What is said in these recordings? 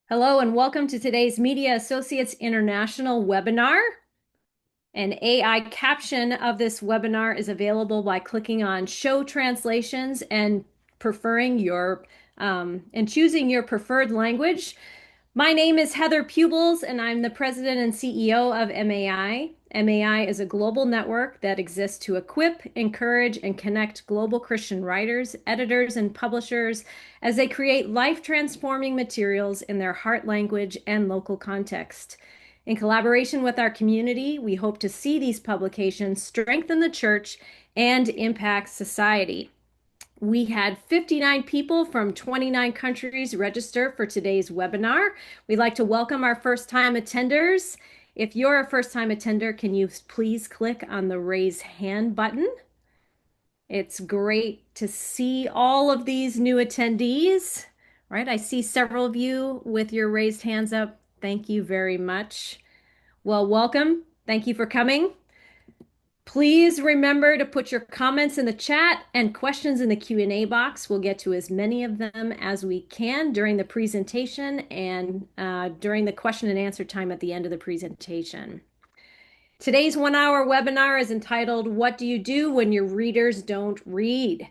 Hello and welcome to today's Media Associates International webinar. An AI caption of this webinar is available by clicking on Show Translations and choosing your preferred language. My name is Heather Pubels, and I'm the president and CEO of MAI. MAI is a global network that exists to equip, encourage, and connect global Christian writers, editors, and publishers as they create life-transforming materials in their heart language and local context. In collaboration with our community, we hope to see these publications strengthen the church and impact society. We had 59 people from 29 countries register for today's webinar. We'd like to welcome our first-time attenders. If you're a first-time attender, can you please click on the raise hand button? It's great to see all of these new attendees, right? I see several of you with your raised hands up. Thank you very much. Well, welcome. Thank you for coming. Please remember to put your comments in the chat and questions in the Q&A box. We'll get to as many of them as we can during the presentation and during the question and answer time at the end of the presentation. Today's 1-hour webinar is entitled, What Do You Do When Your Readers Don't Read?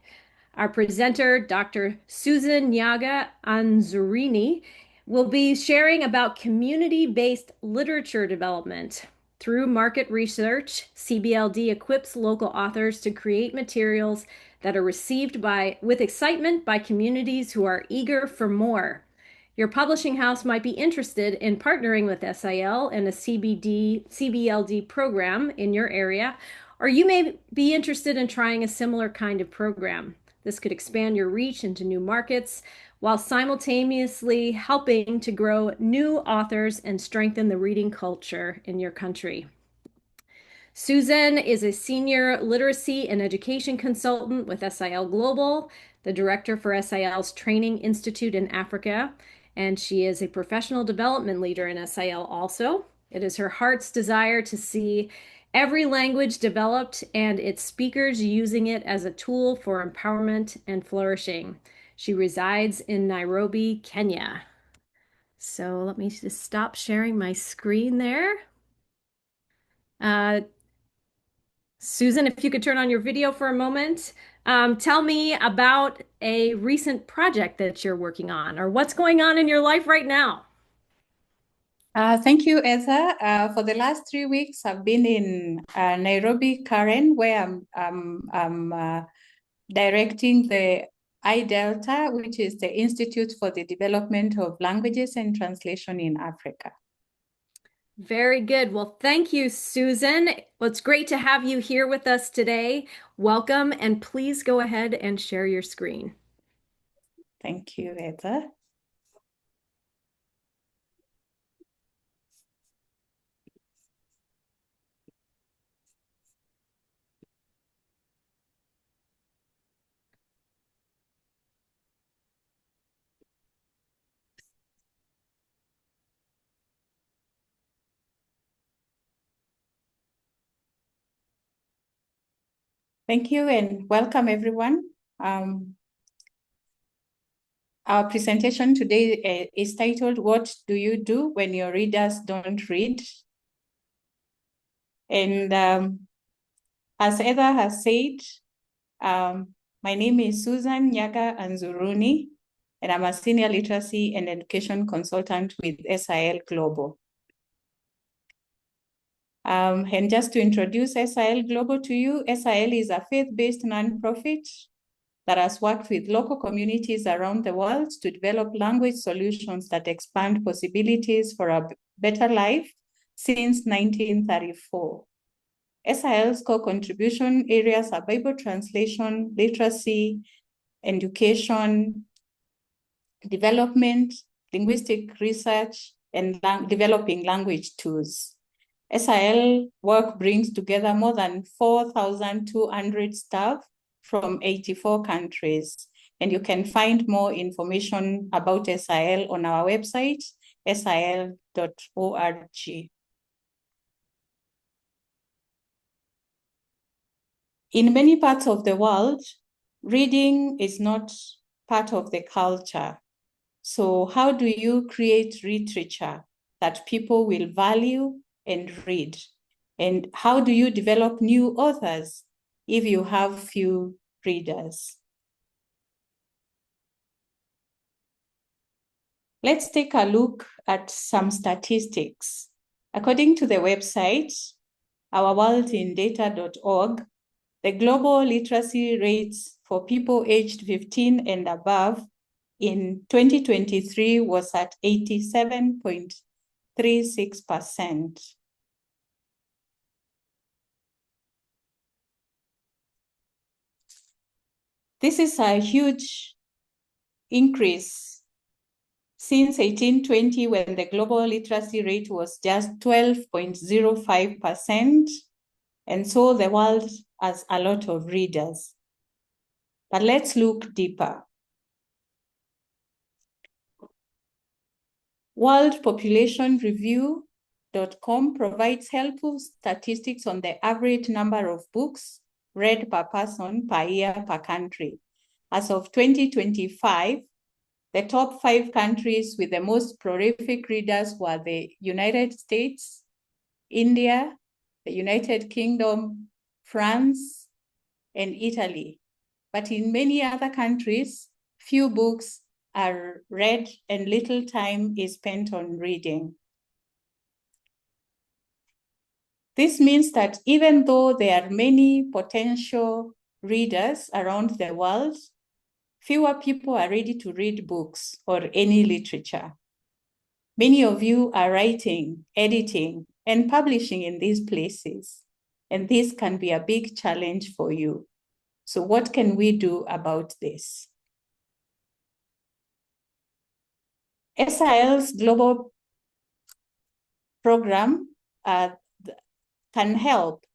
Our presenter, Dr. Susan Nyaga Anzurini, will be sharing about community-based literature development. Through market research, CBLD equips local authors to create materials that are received with excitement by communities who are eager for more. Your publishing house might be interested in partnering with SIL and a CBLD program in your area, or you may be interested in trying a similar kind of program. This could expand your reach into new markets while simultaneously helping to grow new authors and strengthen the reading culture in your country. Susan is a senior literacy and education consultant with SIL Global, the director for SIL's Training Institute in Africa, and she is a professional development leader in SIL also. It is her heart's desire to see every language developed and its speakers using it as a tool for empowerment and flourishing. She resides in Nairobi, Kenya. So let me just stop sharing my screen there. Susan, if you could turn on your video for a moment, tell me about a recent project that you're working on or what's going on in your life right now. Thank you, Eza. For the last 3 weeks, I've been in Nairobi, Karen, where I'm directing the IDELTA, which is the Institute for the Development of Languages and Translation in Africa. Very good. Well, thank you, Susan. Well, it's great to have you here with us today. Welcome, and please go ahead and share your screen. Thank you, Eza. Thank you and welcome, everyone. Our presentation today is titled, What Do You Do When Your Readers Don't Read? And as Eza has said, my name is Susan Nyaga Anzuruni, and I'm a senior literacy and education consultant with SIL Global. And just to introduce SIL Global to you, SIL is a faith-based nonprofit that has worked with local communities around the world to develop language solutions that expand possibilities for a better life since 1934. SIL's core contribution areas are Bible translation, literacy, education, development, linguistic research, and developing language tools. SIL work brings together more than 4,200 staff from 84 countries. And you can find more information about SIL on our website, sil.org. In many parts of the world, reading is not part of the culture. So how do you create literature that people will value and read? And how do you develop new authors if you have few readers? Let's take a look at some statistics. According to the website, ourworldindata.org, the global literacy rates for people aged 15 and above in 2023 was at 87.36%. This is a huge increase since 1820, when the global literacy rate was just 12.05%. And so the world has a lot of readers. But let's look deeper. Worldpopulationreview.com provides helpful statistics on the average number of books read per person per year per country. As of 2025, the top 5 countries with the most prolific readers were the United States, India, the United Kingdom, France, and Italy. But in many other countries, few books are read and little time is spent on reading. This means that even though there are many potential readers around the world, fewer people are ready to read books or any literature. Many of you are writing, editing, and publishing in these places, and this can be a big challenge for you. So what can we do about this? SIL's global program can help.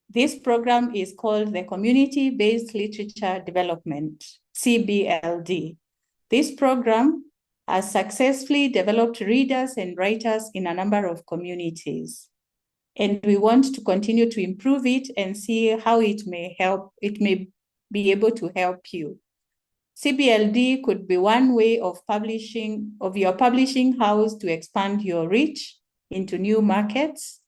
This program is called the Community-Based Literature Development, CBLD. This program has successfully developed readers and writers in a number of communities. And we want to continue to improve it and see how it may be able to help you. CBLD could be one way of your publishing house to expand your reach into new markets,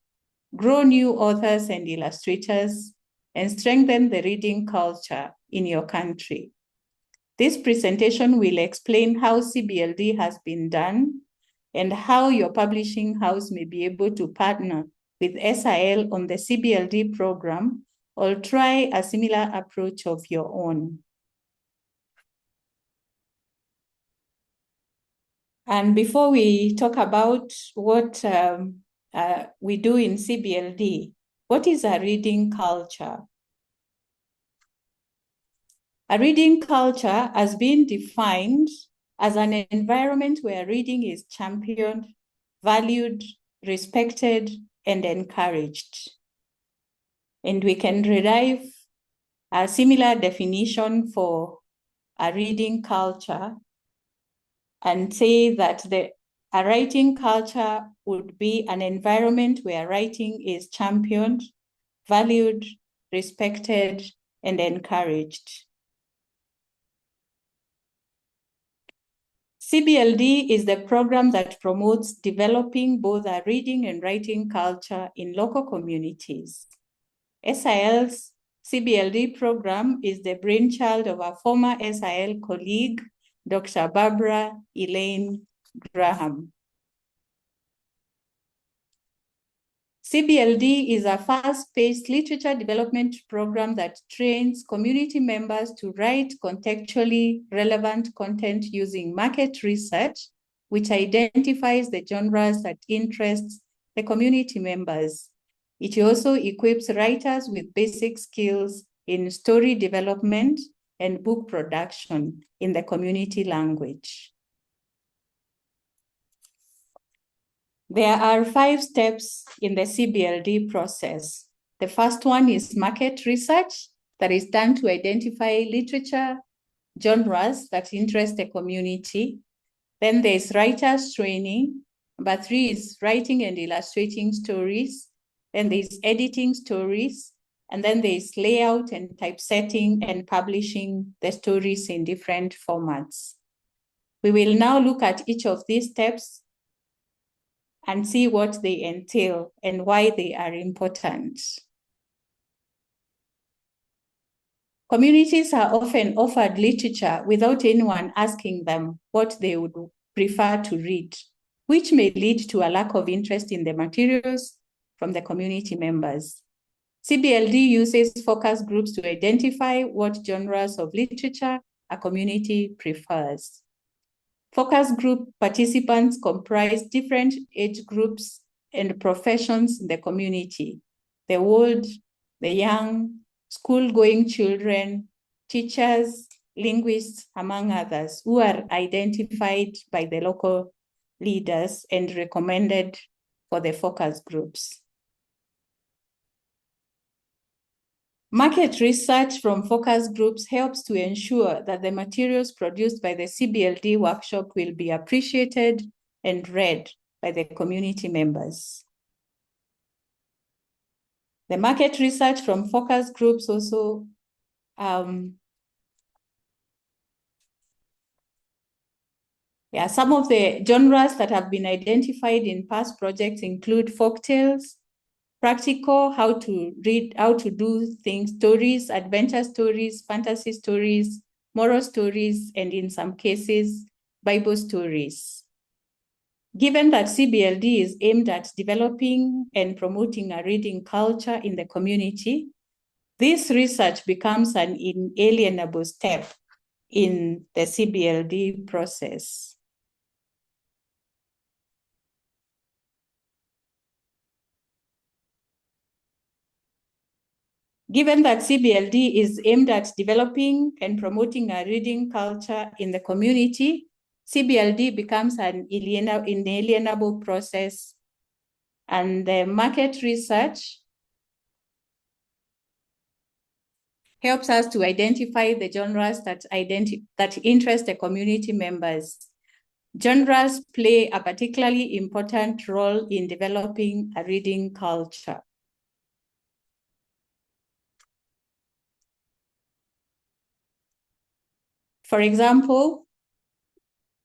grow new authors and illustrators, and strengthen the reading culture in your country. This presentation will explain how CBLD has been done and how your publishing house may be able to partner with SIL on the CBLD program or try a similar approach of your own. And before we talk about what we do in CBLD, what is a reading culture? A reading culture has been defined as an environment where reading is championed, valued, respected, and encouraged. And we can derive a similar definition for a reading culture and say that a writing culture would be an environment where writing is championed, valued, respected, and encouraged. CBLD is the program that promotes developing both a reading and writing culture in local communities. SIL's CBLD program is the brainchild of a former SIL colleague, Dr. Barbara Elaine Graham. CBLD is a fast-paced literature development program that trains community members to write contextually relevant content using market research, which identifies the genres that interest the community members. It also equips writers with basic skills in story development and book production in the community language. There are 5 steps in the CBLD process. The first one is market research that is done to identify literature genres that interest the community. Then there's writers training. Number 3 is writing and illustrating stories. Then there's editing stories. And then there's layout and typesetting and publishing the stories in different formats. We will now look at each of these steps and see what they entail and why they are important. Communities are often offered literature without anyone asking them what they would prefer to read, which may lead to a lack of interest in the materials from the community members. CBLD uses focus groups to identify what genres of literature a community prefers. Focus group participants comprise different age groups and professions in the community: the old, the young, school-going children, teachers, linguists, among others, who are identified by the local leaders and recommended for the focus groups. Market research from focus groups helps to ensure that the materials produced by the CBLD workshop will be appreciated and read by the community members. The market research from focus groups also some of the genres that have been identified in past projects include folktales, practical, how to read, how to do things, stories, adventure stories, fantasy stories, moral stories, and in some cases, Bible stories. Given that CBLD is aimed at developing and promoting a reading culture in the community, this research becomes an inalienable step in the CBLD process. Given that CBLD is aimed at developing and promoting a reading culture in the community, CBLD becomes an inalienable process, and the market research helps us to identify the genres that interest the community members. Genres play a particularly important role in developing a reading culture. For example,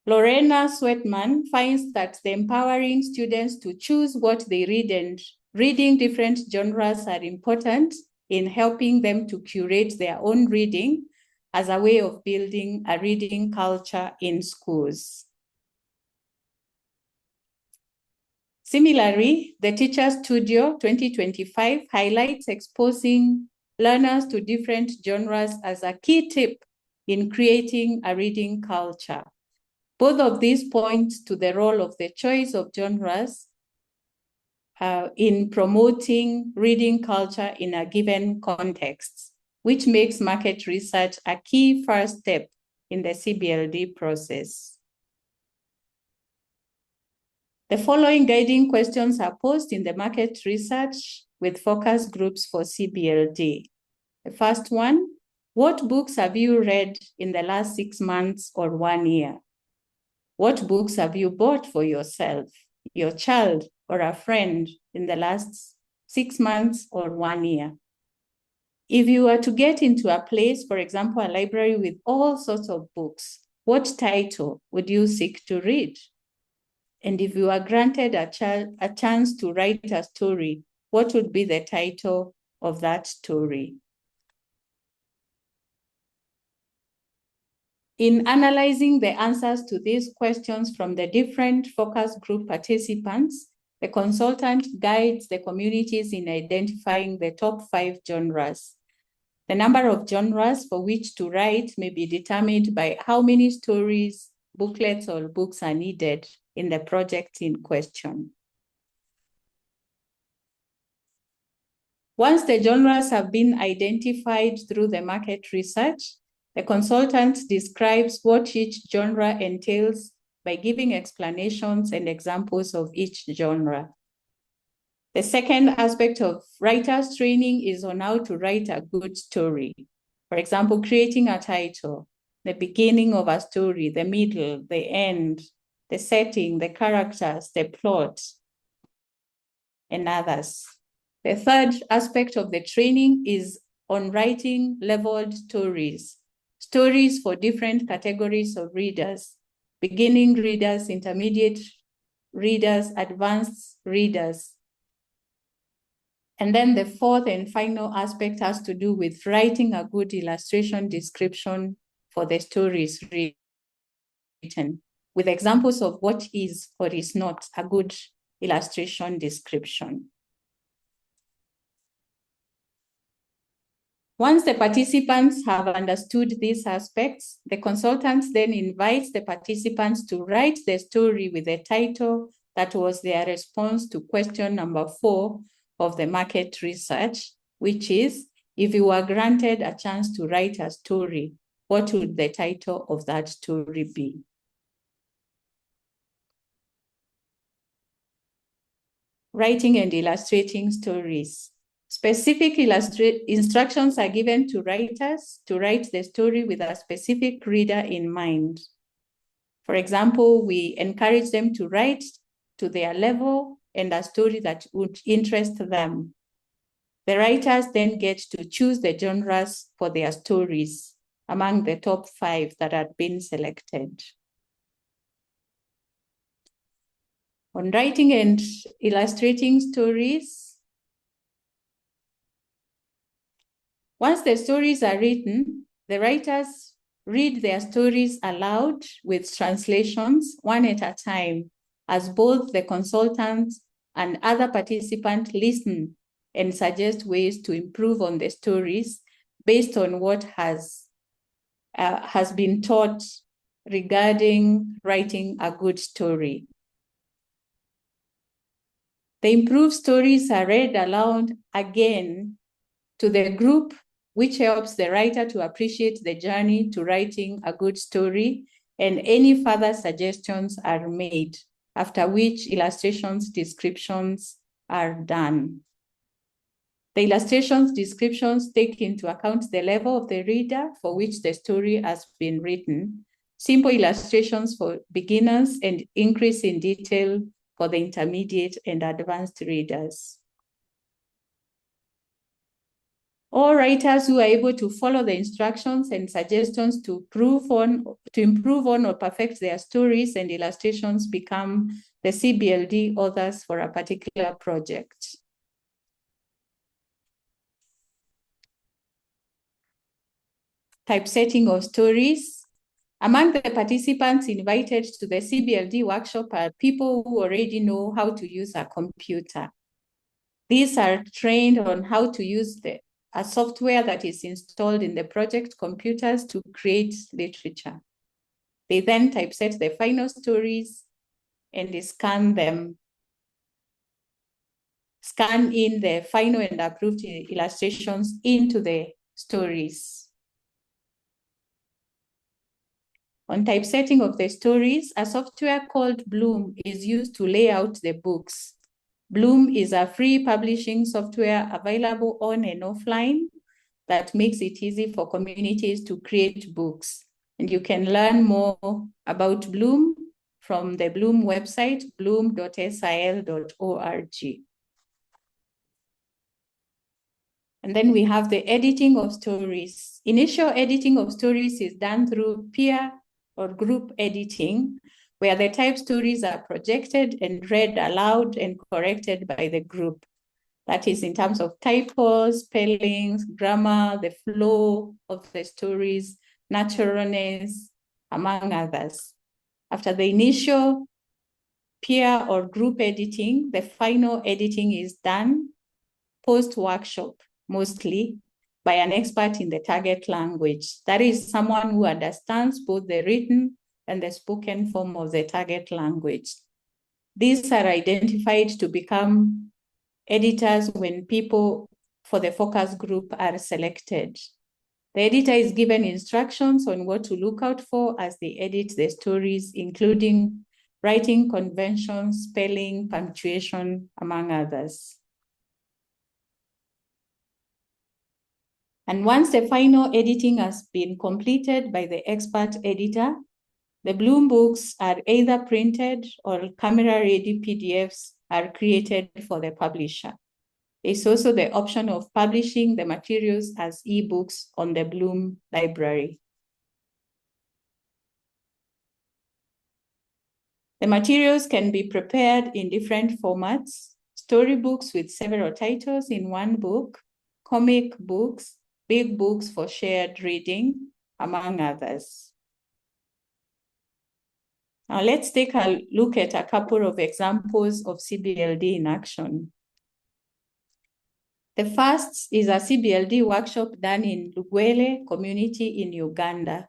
Lorena Sweatman finds that the empowering students to choose what they read and reading different genres are important in helping them to curate their own reading as a way of building a reading culture in schools. Similarly, the Teacher Studio 2025 highlights exposing learners to different genres as a key tip in creating a reading culture. Both of these point to the role of the choice of genres in promoting reading culture in a given context, which makes market research a key first step in the CBLD process. The following guiding questions are posed in the market research with focus groups for CBLD. The first one, what books have you read in the last 6 months or 1 year? What books have you bought for yourself, your child, or a friend in the last 6 months or 1 year? If you were to get into a place, for example, a library with all sorts of books, what title would you seek to read? And if you are granted a chance to write a story, what would be the title of that story? In analyzing the answers to these questions from the different focus group participants, the consultant guides the communities in identifying the top 5 genres. The number of genres for which to write may be determined by how many stories, booklets, or books are needed in the project in question. Once the genres have been identified through the market research, the consultant describes what each genre entails by giving explanations and examples of each genre. The second aspect of writer's training is on how to write a good story. For example, creating a title, the beginning of a story, the middle, the end, the setting, the characters, the plot, and others. The third aspect of the training is on writing leveled stories for different categories of readers. beginning readers, intermediate readers, advanced readers. And then the fourth and final aspect has to do with writing a good illustration description for the stories written, with examples of what is or is not a good illustration description. Once the participants have understood these aspects, the consultants then invite the participants to write the story with the title that was their response to question number 4 of the market research, which is, if you were granted a chance to write a story, what would the title of that story be? Writing and illustrating stories. Specific instructions are given to writers to write the story with a specific reader in mind. For example, we encourage them to write to their level and a story that would interest them. The writers then get to choose the genres for their stories among the top 5 that had been selected. On writing and illustrating stories, once the stories are written, the writers read their stories aloud with translations one at a time, as both the consultants and other participants listen and suggest ways to improve on the stories based on what has been taught regarding writing a good story. The improved stories are read aloud again to the group, which helps the writer to appreciate the journey to writing a good story, and any further suggestions are made, after which illustrations descriptions are done. The illustrations descriptions take into account the level of the reader for which the story has been written, simple illustrations for beginners, and increase in detail for the intermediate and advanced readers. All writers who are able to follow the instructions and suggestions to improve on or perfect their stories and illustrations become the CBLD authors for a particular project. Typesetting of stories. Among the participants invited to the CBLD workshop are people who already know how to use a computer. These are trained on how to use a software that is installed in the project computers to create literature. They then typeset the final stories and scan in the final and approved illustrations into the stories. On typesetting of the stories, a software called Bloom is used to lay out the books. Bloom is a free publishing software available on and offline that makes it easy for communities to create books. And you can learn more about Bloom from the Bloom website, bloom.sil.org. And then we have the editing of stories. Initial editing of stories is done through peer or group editing, where the type stories are projected and read aloud and corrected by the group. That is in terms of typos, spellings, grammar, the flow of the stories, naturalness, among others. After the initial peer or group editing, the final editing is done post-workshop, mostly by an expert in the target language. That is someone who understands both the written and the spoken form of the target language. These are identified to become editors when people for the focus group are selected. The editor is given instructions on what to look out for as they edit the stories, including writing conventions, spelling, punctuation, among others. And once the final editing has been completed by the expert editor, the Bloom books are either printed or camera-ready PDFs are created for the publisher. There's also the option of publishing the materials as ebooks on the Bloom library. The materials can be prepared in different formats: storybooks with several titles in one book, comic books, big books for shared reading, among others. Now let's take a look at a couple of examples of CBLD in action. The first is a CBLD workshop done in Lugwele community in Uganda.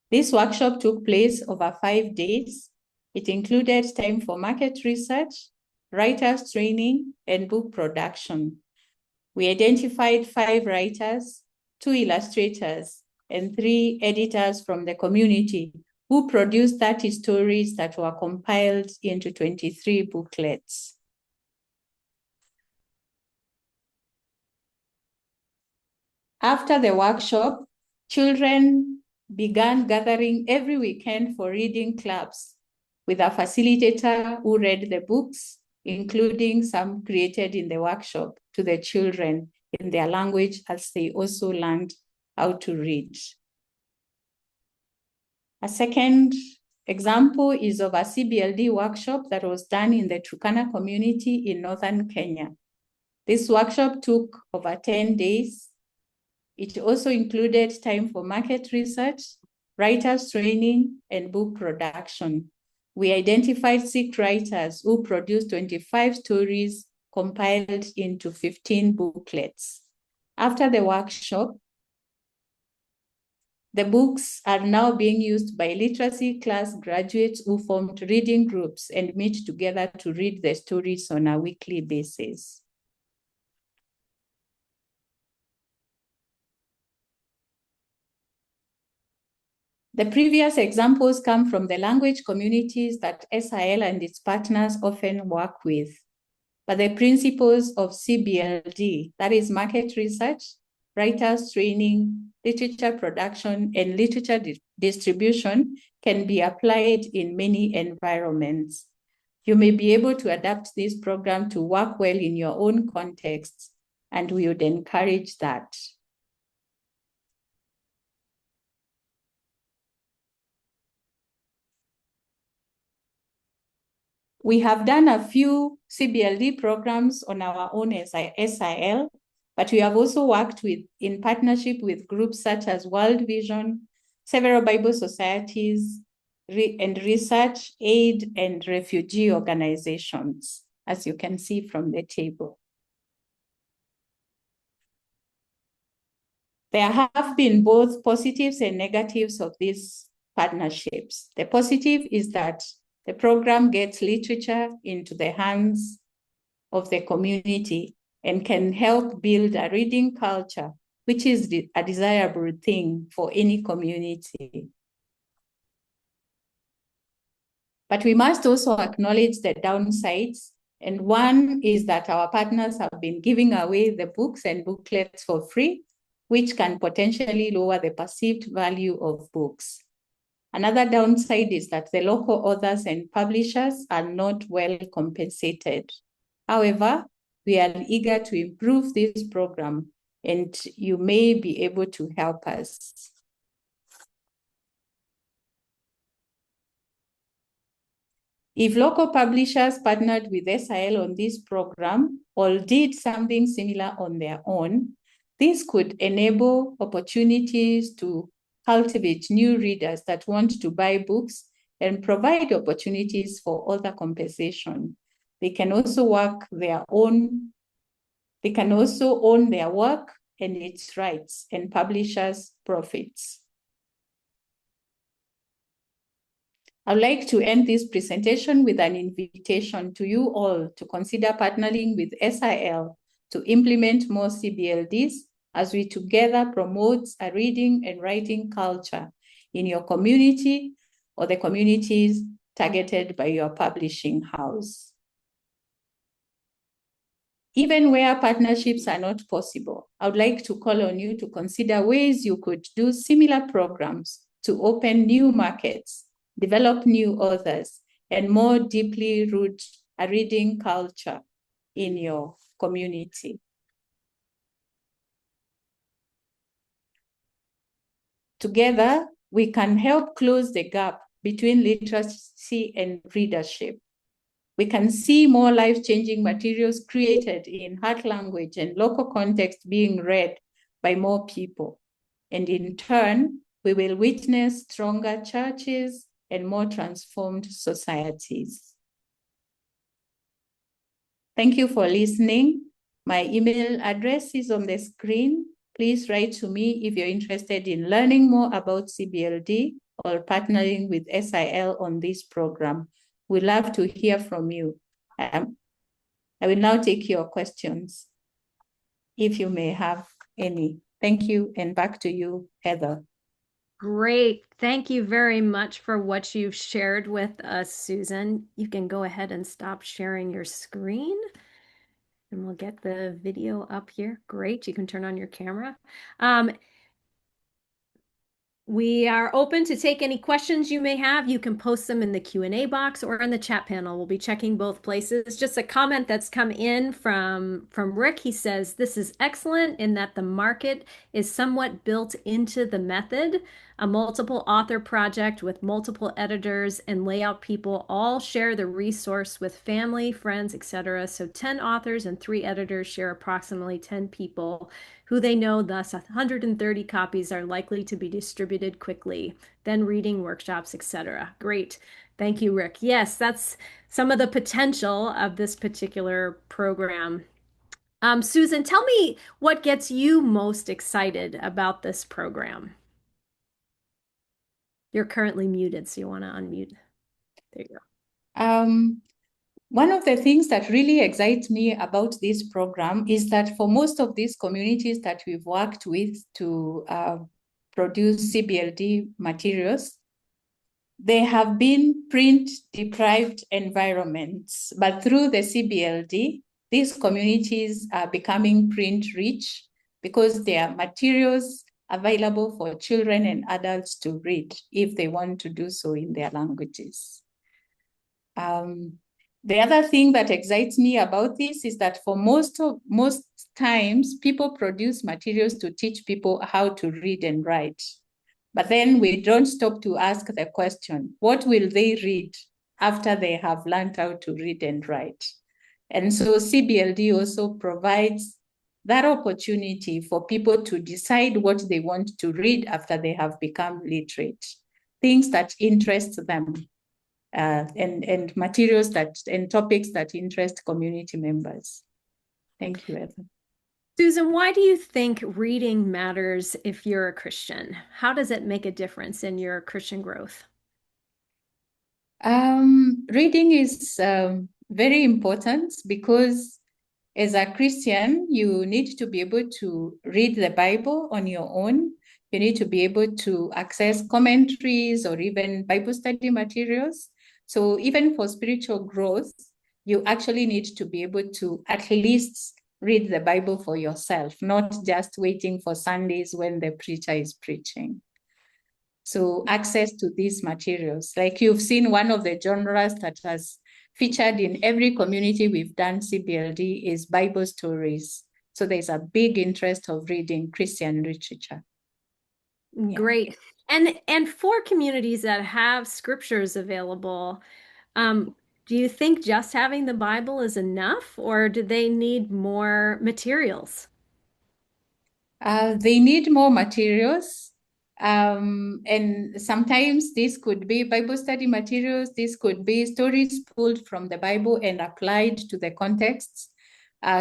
This workshop took place over 5 days. It included time for market research, writers training, and book production. We identified 5 writers, 2 illustrators, and 3 editors from the community who produced 30 stories that were compiled into 23 booklets. After the workshop, children began gathering every weekend for reading clubs with a facilitator who read the books, including some created in the workshop, to the children in their language as they also learned how to read. A second example is of a CBLD workshop that was done in the Turkana community in northern Kenya. This workshop took over 10 days. It also included time for market research, writers training, and book production. We identified 6 writers who produced 25 stories compiled into 15 booklets. After the workshop, the books are now being used by literacy class graduates who formed reading groups and meet together to read the stories on a weekly basis. The previous examples come from the language communities that SIL and its partners often work with. But the principles of CBLD, that is market research, writers training, literature production, and literature distribution, can be applied in many environments. You may be able to adapt this program to work well in your own context, and we would encourage that. We have done a few CBLD programs on our own as SIL, but we have also worked in partnership with groups such as World Vision, several Bible societies, and research, aid, and refugee organizations, as you can see from the table. There have been both positives and negatives of these partnerships. The positive is that the program gets literature into the hands of the community and can help build a reading culture, which is a desirable thing for any community. But we must also acknowledge the downsides, and one is that our partners have been giving away the books and booklets for free, which can potentially lower the perceived value of books. Another downside is that the local authors and publishers are not well compensated. However, we are eager to improve this program, and you may be able to help us. If local publishers partnered with SIL on this program or did something similar on their own, this could enable opportunities to cultivate new readers that want to buy books and provide opportunities for other compensation. They can also own their work and its rights and publishers' profits. I'd like to end this presentation with an invitation to you all to consider partnering with SIL to implement more CBLDs as we together promote a reading and writing culture in your community or the communities targeted by your publishing house. Even where partnerships are not possible, I would like to call on you to consider ways you could do similar programs to open new markets, develop new authors, and more deeply root a reading culture in your community. Together, we can help close the gap between literacy and readership. We can see more life-changing materials created in heart language and local context being read by more people. And in turn, we will witness stronger churches and more transformed societies. Thank you for listening. My email address is on the screen. Please write to me if you're interested in learning more about CBLD or partnering with SIL on this program. We'd love to hear from you. I will now take your questions, if you may have any. Thank you, and back to you, Heather. Great. Thank you very much for what you've shared with us, Susan. You can go ahead and stop sharing your screen, and we'll get the video up here. Great. You can turn on your camera. We are open to take any questions you may have. You can post them in the Q&A box or in the chat panel. We'll be checking both places. Just a comment that's come in from Rick. He says, this is excellent in that the market is somewhat built into the method. A multiple author project with multiple editors and layout people all share the resource with family, friends, etc. So 10 authors and 3 editors share approximately 10 people who they know, thus 130 copies are likely to be distributed quickly, then reading workshops, etc. Great. Thank you, Rick. Yes, that's some of the potential of this particular program. Susan, tell me what gets you most excited about this program. You're currently muted, so you want to unmute. There you go. One of the things that really excites me about this program is that for most of these communities that we've worked with to produce CBLD materials, they have been print-deprived environments. But through the CBLD, these communities are becoming print-rich because there are materials available for children and adults to read if they want to do so in their languages. The other thing that excites me about this is that for most times, people produce materials to teach people how to read and write. But then we don't stop to ask the question, what will they read after they have learned how to read and write? And so CBLD also provides that opportunity for people to decide what they want to read after they have become literate, things that interest them. And materials and topics that interest community members. Thank you, Evan. Susan, why do you think reading matters if you're a Christian? How does it make a difference in your Christian growth? Reading is very important because as a Christian, you need to be able to read the Bible on your own. You need to be able to access commentaries or even Bible study materials. So even for spiritual growth, you actually need to be able to at least read the Bible for yourself, not just waiting for Sundays when the preacher is preaching. So access to these materials, like you've seen, one of the genres that has featured in every community we've done CBLD is Bible stories. So there's a big interest of reading Christian literature. Great. And for communities that have scriptures available, do you think just having the Bible is enough, or do they need more materials? They need more materials. And sometimes this could be Bible study materials. This could be stories pulled from the Bible and applied to the contexts.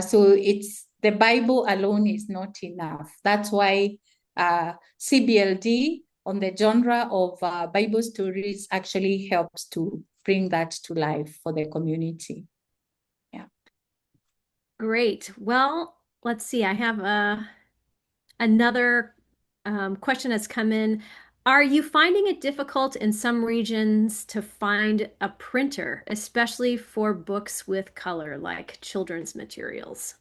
So it's the Bible alone is not enough. That's why CBLD on the genre of Bible stories actually helps to bring that to life for the community. Yeah. Great. Well, let's see. I have another question that's come in. Are you finding it difficult in some regions to find a printer, especially for books with color, like children's materials?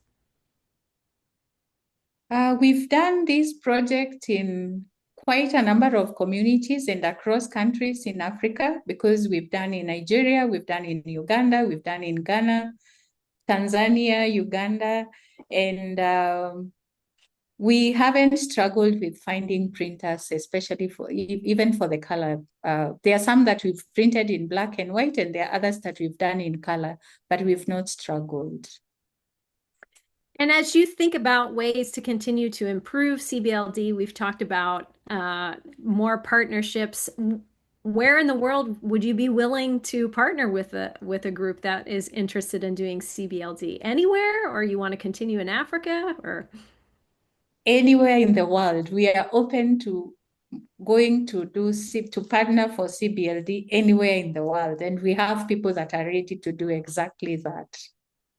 We've done this project in quite a number of communities and across countries in Africa, because we've done in Nigeria, we've done in Uganda, we've done in Ghana, Tanzania, Uganda, and We haven't struggled with finding printers, especially for even for the color. There are some that we've printed in black and white, and there are others that we've done in color, but we've not struggled. And as you think about ways to continue to improve CBLD, we've talked about more partnerships. Where in the world would you be willing to partner with a group that is interested in doing CBLD? Anywhere, or you want to continue in Africa, or? Anywhere in the world, we are open to going to to partner for CBLD anywhere in the world, and we have people that are ready to do exactly that.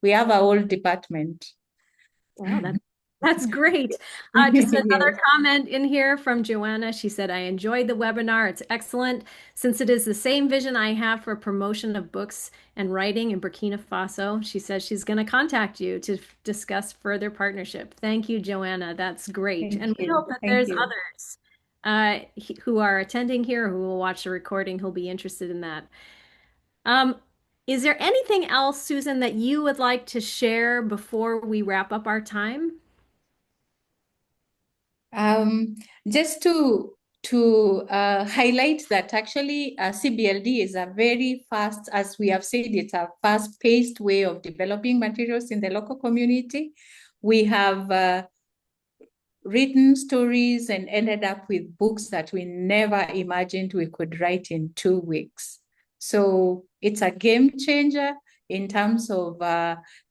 We have a whole department. Wow, that's great. Just another Yes. comment in here from Joanna. She said, I enjoyed the webinar. It's excellent since it is the same vision I have for promotion of books and writing in Burkina Faso. She says she's going to contact you to discuss further partnership. Thank you, Joanna. That's great. Thank And we you. hope that Thank there's you. others who are attending here who will watch the recording who'll be interested in that. Um, is there anything else, Susan, that you would like to share before we wrap up our time? Um, just highlight that actually CBLD is a very fast, as we have said, it's a fast-paced way of developing materials in the local community. We have written stories and ended up with books that we never imagined we could write in 2 weeks. So it's a game changer in terms of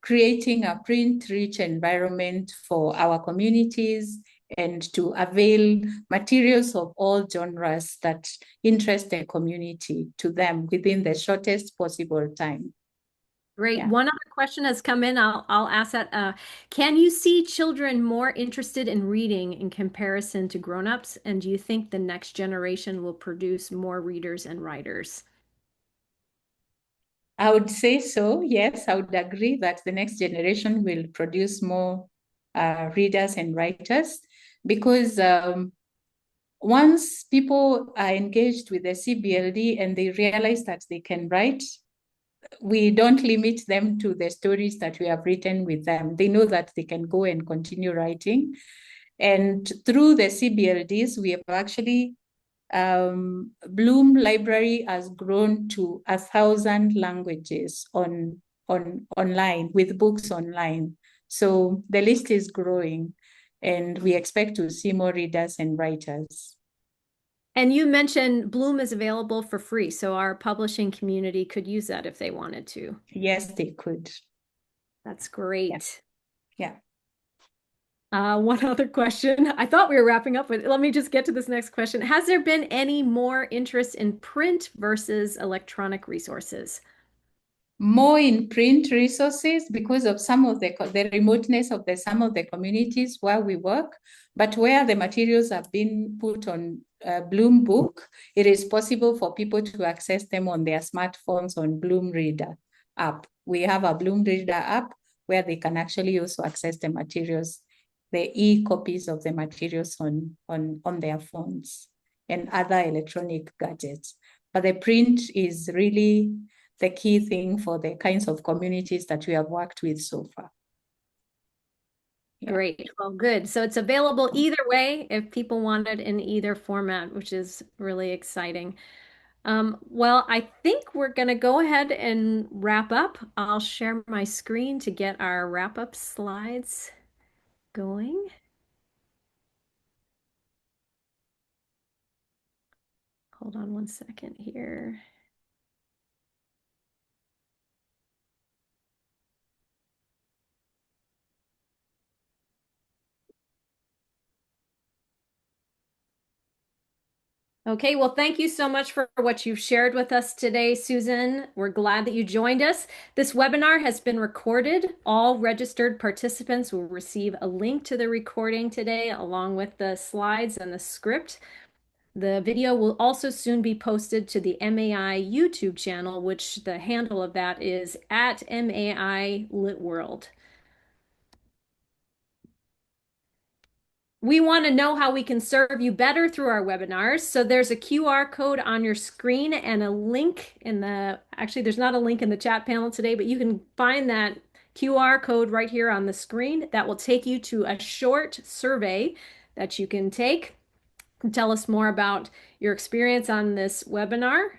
creating a print-rich environment for our communities and to avail materials of all genres that interest the community to them within the shortest possible time. Great. Yeah. One other question has come in. I'll ask that. Can you see children more interested in reading in comparison to grown-ups? And do you think the next generation will produce more readers and writers? I would say so. Yes, I would agree that the next generation will produce more readers and writers because once people are engaged with the CBLD and they realize that they can write, we don't limit them to the stories that we have written with them. They know that they can go and continue writing. And through the CBLDs, we have actually Bloom Library has grown to 1,000 languages online with books online. So the list is growing, and we expect to see more readers and writers. And you mentioned Bloom is available for free, so our publishing community could use that if they wanted to. Yes, they could. That's Yeah. great. Yeah. One other question. I thought we were wrapping up, but let me just get to this next question. Has there been any more interest in print versus electronic resources? More in print resources because of some of the remoteness of some of the communities where we work, but where the materials have been put on Bloom Book, it is possible for people to access them on their smartphones on Bloom Reader app. We have a Bloom Reader app where they can actually also access the materials, the e-copies of the materials on their phones and other electronic gadgets. But the print is really the key thing for the kinds of communities that we have worked with so far. Yeah. Great. Well, good. So it's available either way if people want it in either format, which is really exciting. Well, I think we're going to go ahead and wrap up. I'll share my screen to get our wrap-up slides going. Hold on one second here. Okay, well, thank you so much for what you've shared with us today, Susan. We're glad that you joined us. This webinar has been recorded. All registered participants will receive a link to the recording today, along with the slides and the script. The video will also soon be posted to the MAI YouTube channel, which the handle of that is at MAI Lit World. We want to know how we can serve you better through our webinars. So there's a QR code on your screen and a link in actually, there's not a link in the chat panel today, but you can find that QR code right here on the screen that will take you to a short survey that you can take and tell us more about your experience on this webinar.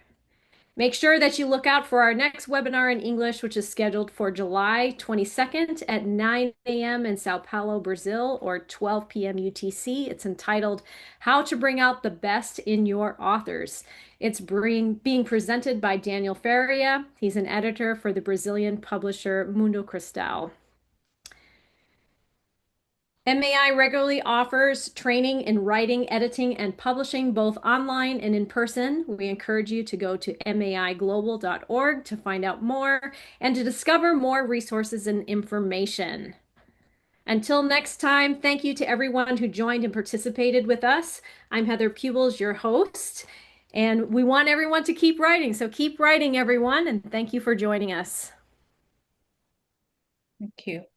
Make sure that you look out for our next webinar in English, which is scheduled for July 22nd at 9 a.m. in Sao Paulo, Brazil, or 12 p.m. UTC. It's entitled How to Bring Out the Best in Your Authors. It's being presented by Daniel Faria. He's an editor for the Brazilian publisher Mundo Cristal. MAI regularly offers training in writing, editing, and publishing both online and in person. We encourage you to go to maiglobal.org to find out more and to discover more resources and information. Until next time, thank you to everyone who joined and participated with us. I'm Heather Pubels, your host, and we want everyone to keep writing. So keep writing, everyone, and thank you for joining us. Thank you.